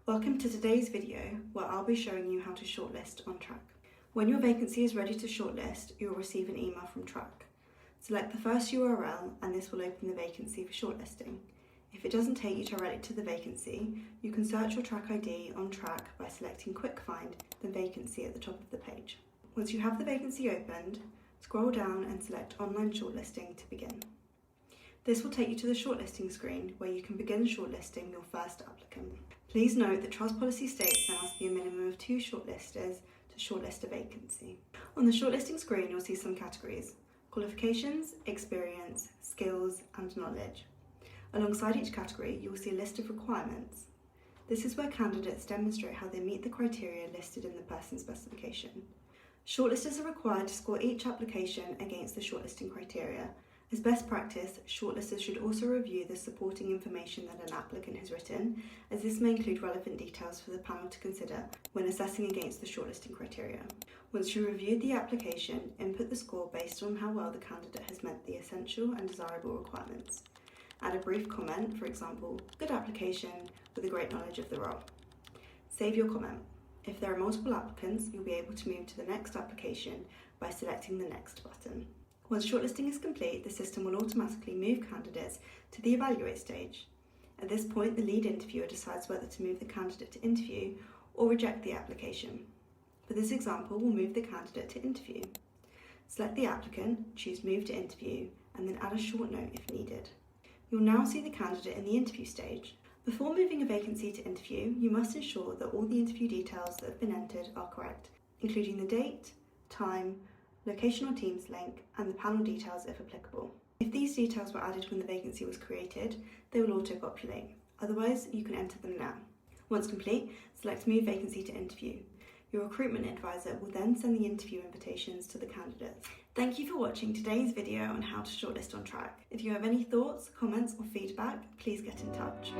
Welcome to today's video where I'll be showing you how to shortlist on Trac. When your vacancy is ready to shortlist, you'll receive an email from Trac. Select the first URL and this will open the vacancy for shortlisting. If it doesn't take you directly to the vacancy, you can search your Trac ID on Trac by selecting Quick Find, then Vacancy at the top of the page. Once you have the vacancy opened, scroll down and select Online Shortlisting to begin. This will take you to the shortlisting screen where you can begin shortlisting your first applicant. Please note that Trust policy states there must be a minimum of 2 shortlisters to shortlist a vacancy. On the shortlisting screen, you'll see some categories: qualifications, experience, skills, and knowledge. Alongside each category, you will see a list of requirements. This is where candidates demonstrate how they meet the criteria listed in the person specification. Shortlisters are required to score each application against the shortlisting criteria. As best practice, shortlisters should also review the supporting information that an applicant has written, as this may include relevant details for the panel to consider when assessing against the shortlisting criteria. Once you reviewed the application, input the score based on how well the candidate has met the essential and desirable requirements. Add a brief comment, for example, "Good application with a great knowledge of the role." Save your comment. If there are multiple applicants, you'll be able to move to the next application by selecting the Next button. Once shortlisting is complete, the system will automatically move candidates to the Evaluate stage. At this point, the lead interviewer decides whether to move the candidate to interview or reject the application. For this example, we'll move the candidate to interview. Select the applicant, choose Move to Interview, and then add a short note if needed. You'll now see the candidate in the interview stage. Before moving a vacancy to interview, you must ensure that all the interview details that have been entered are correct, including the date, time, location or Teams link, and the panel details if applicable. If these details were added when the vacancy was created, they will auto-populate. Otherwise, you can enter them now. Once complete, select Move Vacancy to Interview. Your recruitment advisor will then send the interview invitations to the candidates. Thank you for watching today's video on how to shortlist on Trac. If you have any thoughts, comments or feedback, please get in touch.